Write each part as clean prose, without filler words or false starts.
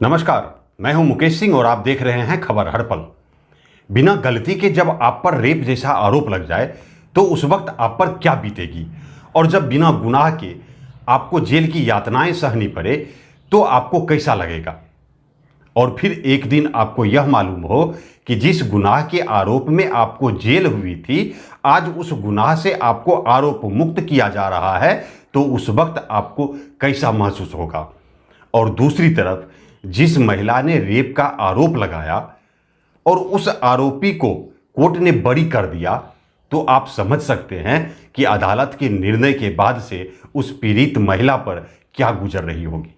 नमस्कार, मैं हूं मुकेश सिंह और आप देख रहे हैं खबर हर पल। बिना गलती के जब आप पर रेप जैसा आरोप लग जाए तो उस वक्त आप पर क्या बीतेगी, और जब बिना गुनाह के आपको जेल की यातनाएं सहनी पड़े तो आपको कैसा लगेगा। और फिर एक दिन आपको यह मालूम हो कि जिस गुनाह के आरोप में आपको जेल हुई थी, आज उस गुनाह से आपको आरोप मुक्त किया जा रहा है, तो उस वक्त आपको कैसा महसूस होगा। और दूसरी तरफ जिस महिला ने रेप का आरोप लगाया और उस आरोपी को कोर्ट ने बरी कर दिया, तो आप समझ सकते हैं कि अदालत के निर्णय के बाद से उस पीड़ित महिला पर क्या गुजर रही होगी।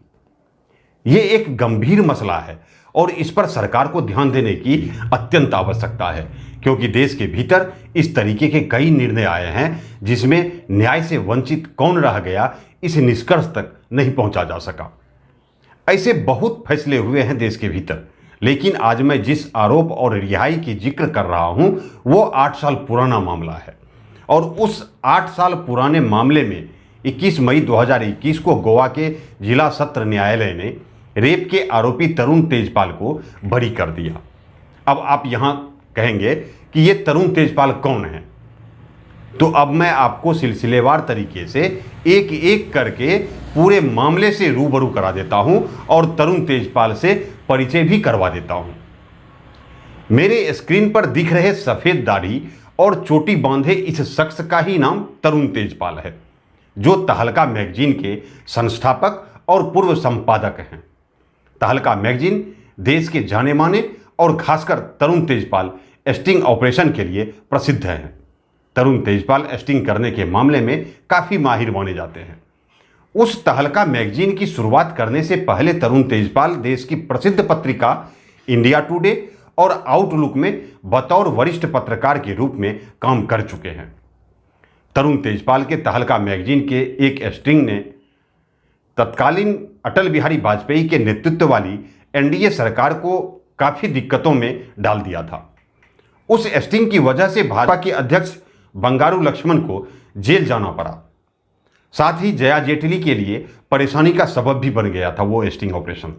ये एक गंभीर मसला है और इस पर सरकार को ध्यान देने की अत्यंत आवश्यकता है, क्योंकि देश के भीतर इस तरीके के कई निर्णय आए हैं जिसमें न्याय से वंचित कौन रह गया, इस निष्कर्ष तक नहीं पहुंचा जा सका। ऐसे बहुत फैसले हुए हैं देश के भीतर, लेकिन आज मैं जिस आरोप और रिहाई की जिक्र कर रहा हूं वो 8 साल पुराना मामला है। और उस 8 साल पुराने मामले में 21 मई 2021 को गोवा के जिला सत्र न्यायालय ने रेप के आरोपी तरुण तेजपाल को बरी कर दिया। अब आप यहां कहेंगे कि ये तरुण तेजपाल कौन है, तो अब मैं आपको सिलसिलेवार तरीके से एक एक करके पूरे मामले से रूबरू करा देता हूं और तरुण तेजपाल से परिचय भी करवा देता हूं। मेरे स्क्रीन पर दिख रहे सफेद दाढ़ी और चोटी बांधे इस शख्स का ही नाम तरुण तेजपाल है, जो तहलका मैगजीन के संस्थापक और पूर्व संपादक हैं। तहलका मैगजीन देश के जाने माने और खासकर तरुण तेजपाल स्टिंग ऑपरेशन के लिए प्रसिद्ध है। तरुण तेजपाल स्टिंग करने के मामले में काफी माहिर माने जाते हैं। उस तहलका मैगजीन की शुरुआत करने से पहले तरुण तेजपाल देश की प्रसिद्ध पत्रिका इंडिया टुडे और आउटलुक में बतौर वरिष्ठ पत्रकार के रूप में काम कर चुके हैं। तरुण तेजपाल के तहलका मैगजीन के एक स्टिंग ने तत्कालीन अटल बिहारी वाजपेयी के नेतृत्व वाली एनडीए सरकार को काफी दिक्कतों में डाल दिया था। उस स्टिंग की वजह से भाजपा के अध्यक्ष बंगारू लक्ष्मण को जेल जाना पड़ा। साथ ही जया जेटली के लिए परेशानी का सबब भी बन गया था वो स्टिंग ऑपरेशन।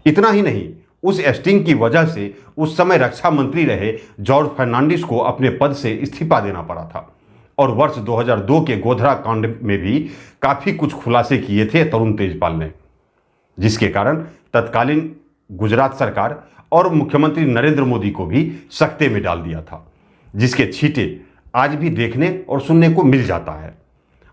इतना ही नहीं, उस स्टिंग की वजह से उस समय रक्षा मंत्री रहे जॉर्ज फर्नांडिस को अपने पद से इस्तीफा देना पड़ा था। और वर्ष 2002 के गोधरा कांड में भी काफी कुछ खुलासे किए थे तरुण तेजपाल ने, जिसके कारण तत्कालीन गुजरात सरकार और मुख्यमंत्री नरेंद्र मोदी को भी सख्ते में डाल दिया था, जिसके छींटे आज भी देखने और सुनने को मिल जाता है।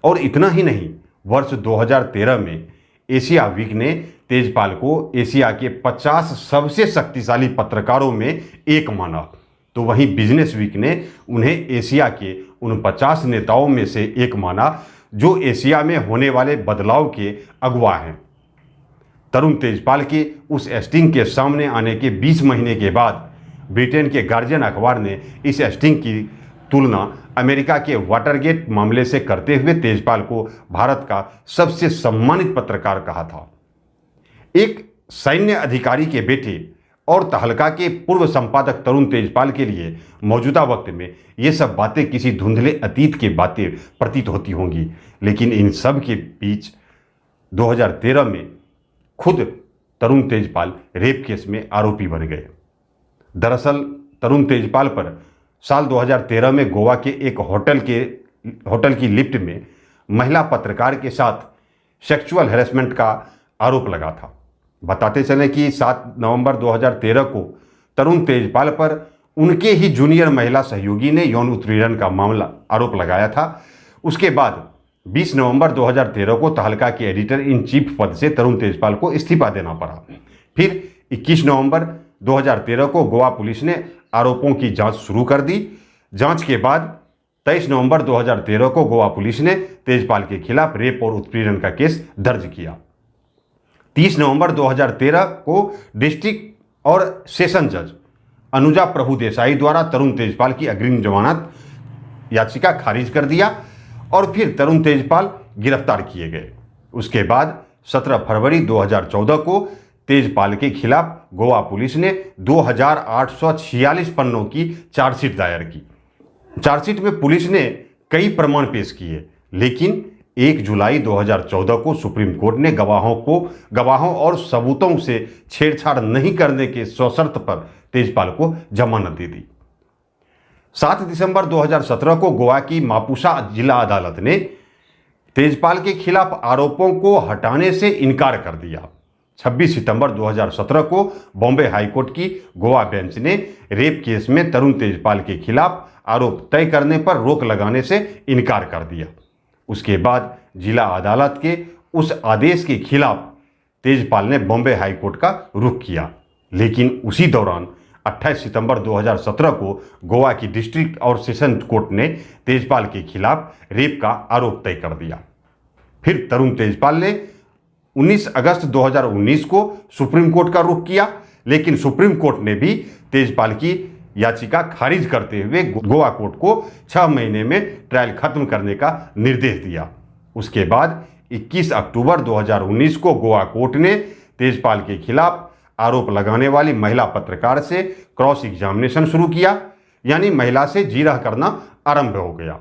और इतना ही नहीं, वर्ष 2013 में एशिया वीक ने तेजपाल को एशिया के 50 सबसे शक्तिशाली पत्रकारों में एक माना, तो वहीं बिजनेस वीक ने उन्हें एशिया के उन 50 नेताओं में से एक माना जो एशिया में होने वाले बदलाव के अगुवा हैं। तरुण तेजपाल के उस स्टिंग के सामने आने के 20 महीने के बाद ब्रिटेन के गार्जियन अखबार ने इस स्टिंग की तुलना अमेरिका के वाटरगेट मामले से करते हुए तेजपाल को भारत का सबसे सम्मानित पत्रकार कहा था। एक सैन्य अधिकारी के बेटे और तहलका के पूर्व संपादक तरुण तेजपाल के लिए मौजूदा वक्त में ये सब बातें किसी धुंधले अतीत की बातें प्रतीत होती होंगी, लेकिन इन सब के बीच 2013 में खुद तरुण तेजपाल रेप केस में आरोपी बन गए। दरअसल तरुण तेजपाल पर साल 2013 में गोवा के एक होटल की लिफ्ट में महिला पत्रकार के साथ सेक्सुअल हैरेसमेंट का आरोप लगा था। बताते चलें कि 7 नवंबर 2013 को तरुण तेजपाल पर उनके ही जूनियर महिला सहयोगी ने यौन उत्पीड़न का आरोप लगाया था। उसके बाद 20 नवंबर 2013 को तहलका के एडिटर इन चीफ पद से तरुण तेजपाल को इस्तीफा देना पड़ा। फिर 21 नवंबर 2013 को गोवा पुलिस ने आरोपों की जांच शुरू कर दी। जांच के बाद 23 नवंबर 2013 को गोवा पुलिस ने तेजपाल के खिलाफ रेप और उत्पीड़न का केस दर्ज किया। 30 नवंबर 2013 को डिस्ट्रिक्ट और सेशन जज अनुजा प्रभु देसाई द्वारा तरुण तेजपाल की अग्रिम जमानत याचिका खारिज कर दिया और फिर तरुण तेजपाल गिरफ्तार किए गए। उसके बाद 17 फरवरी 2014 को तेजपाल के खिलाफ गोवा पुलिस ने 2846 पन्नों की चार्जशीट दायर की। चार्जशीट में पुलिस ने कई प्रमाण पेश किए, लेकिन 1 जुलाई 2014 को सुप्रीम कोर्ट ने गवाहों और सबूतों से छेड़छाड़ नहीं करने के सशर्त पर तेजपाल को जमानत दे दी। 7 दिसंबर 2017 को गोवा की मापुसा जिला अदालत ने तेजपाल के खिलाफ आरोपों को हटाने से इनकार कर दिया। 26 सितंबर 2017 को बॉम्बे हाईकोर्ट की गोवा बेंच ने रेप केस में तरुण तेजपाल के खिलाफ आरोप तय करने पर रोक लगाने से इनकार कर दिया। उसके बाद जिला अदालत के उस आदेश के खिलाफ तेजपाल ने बॉम्बे हाईकोर्ट का रुख किया, लेकिन उसी दौरान 28 सितंबर 2017 को गोवा की डिस्ट्रिक्ट और सेशन कोर्ट ने तेजपाल के खिलाफ रेप का आरोप तय कर दिया। फिर तरुण तेजपाल ने 19 अगस्त 2019 को सुप्रीम कोर्ट का रुख किया, लेकिन सुप्रीम कोर्ट ने भी तेजपाल की याचिका खारिज करते हुए गोवा कोर्ट को 6 महीने में ट्रायल खत्म करने का निर्देश दिया। उसके बाद 21 अक्टूबर 2019 को गोवा कोर्ट ने तेजपाल के खिलाफ आरोप लगाने वाली महिला पत्रकार से क्रॉस एग्जामिनेशन शुरू किया, यानी महिला से जिरह करना आरंभ हो गया।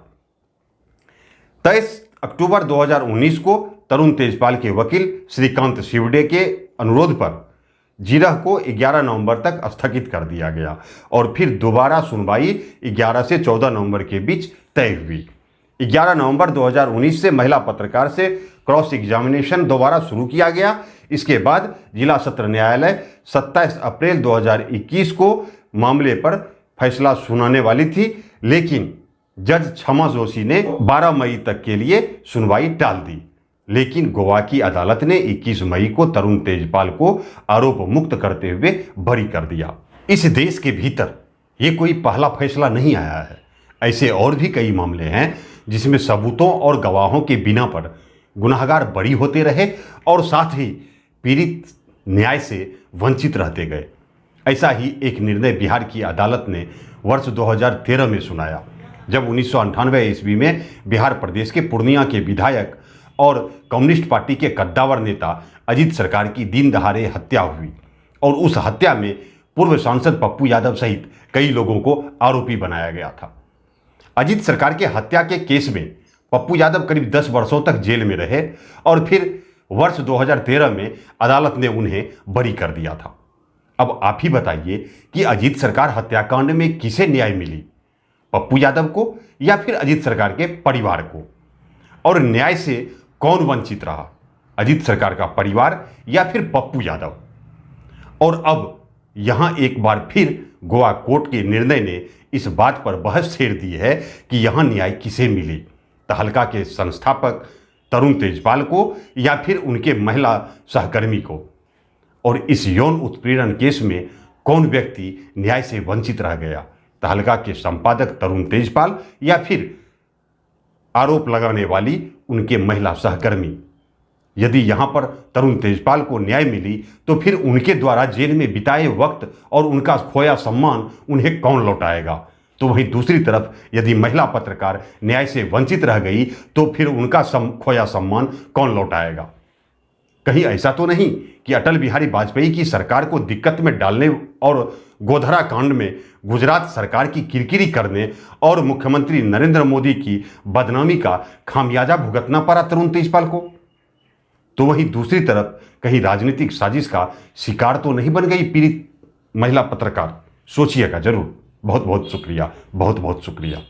23 अक्टूबर 2019 को तरुण तेजपाल के वकील श्रीकांत शिवडे के अनुरोध पर जिरह को 11 नवंबर तक स्थगित कर दिया गया और फिर दोबारा सुनवाई 11 से 14 नवंबर के बीच तय हुई। 11 नवंबर 2019 से महिला पत्रकार से क्रॉस एग्जामिनेशन दोबारा शुरू किया गया। इसके बाद जिला सत्र न्यायालय 27 अप्रैल 2021 को मामले पर फैसला सुनाने वाली थी, लेकिन जज क्षमा जोशी ने 12 मई तक के लिए सुनवाई टाल दी। लेकिन गोवा की अदालत ने 21 मई को तरुण तेजपाल को आरोप मुक्त करते हुए बरी कर दिया। इस देश के भीतर ये कोई पहला फैसला नहीं आया है। ऐसे और भी कई मामले हैं जिसमें सबूतों और गवाहों के बिना पर गुनाहगार बरी होते रहे और साथ ही पीड़ित न्याय से वंचित रहते गए। ऐसा ही एक निर्णय बिहार की अदालत ने वर्ष 2013 में सुनाया, जब 1998 ईस्वी में बिहार प्रदेश के पूर्णिया के विधायक और कम्युनिस्ट पार्टी के कद्दावर नेता अजीत सरकार की दिन दहाड़े हत्या हुई और उस हत्या में पूर्व सांसद पप्पू यादव सहित कई लोगों को आरोपी बनाया गया था। अजीत सरकार के हत्या के केस में पप्पू यादव करीब 10 वर्षों तक जेल में रहे और फिर वर्ष 2013 में अदालत ने उन्हें बरी कर दिया था। अब आप ही बताइए कि अजीत सरकार हत्याकांड में किसे न्याय मिली, पप्पू यादव को या फिर अजीत सरकार के परिवार को? और न्याय से कौन वंचित रहा, अजीत सरकार का परिवार या फिर पप्पू यादव? और अब यहां एक बार फिर गोवा कोर्ट के निर्णय ने इस बात पर बहस छेड़ दी है कि यहां न्याय किसे मिले, तहलका के संस्थापक तरुण तेजपाल को या फिर उनके महिला सहकर्मी को? और इस यौन उत्पीड़न केस में कौन व्यक्ति न्याय से वंचित रह गया, तहलका के संपादक तरुण तेजपाल या फिर आरोप लगाने वाली उनके महिला सहकर्मी? यदि यहां पर तरुण तेजपाल को न्याय मिली तो फिर उनके द्वारा जेल में बिताए वक्त और उनका खोया सम्मान उन्हें कौन लौटाएगा? तो वहीं दूसरी तरफ यदि महिला पत्रकार न्याय से वंचित रह गई तो फिर उनका खोया सम्मान कौन लौटाएगा? कहीं ऐसा तो नहीं कि अटल बिहारी वाजपेयी की सरकार को दिक्कत में डालने और गोधरा कांड में गुजरात सरकार की किरकिरी करने और मुख्यमंत्री नरेंद्र मोदी की बदनामी का खामियाजा भुगतना पड़ा तरुण तेजपाल को? तो वहीं दूसरी तरफ कहीं राजनीतिक साजिश का शिकार तो नहीं बन गई पीड़ित महिला पत्रकार? सोचिएगा जरूर। बहुत बहुत शुक्रिया, बहुत बहुत शुक्रिया।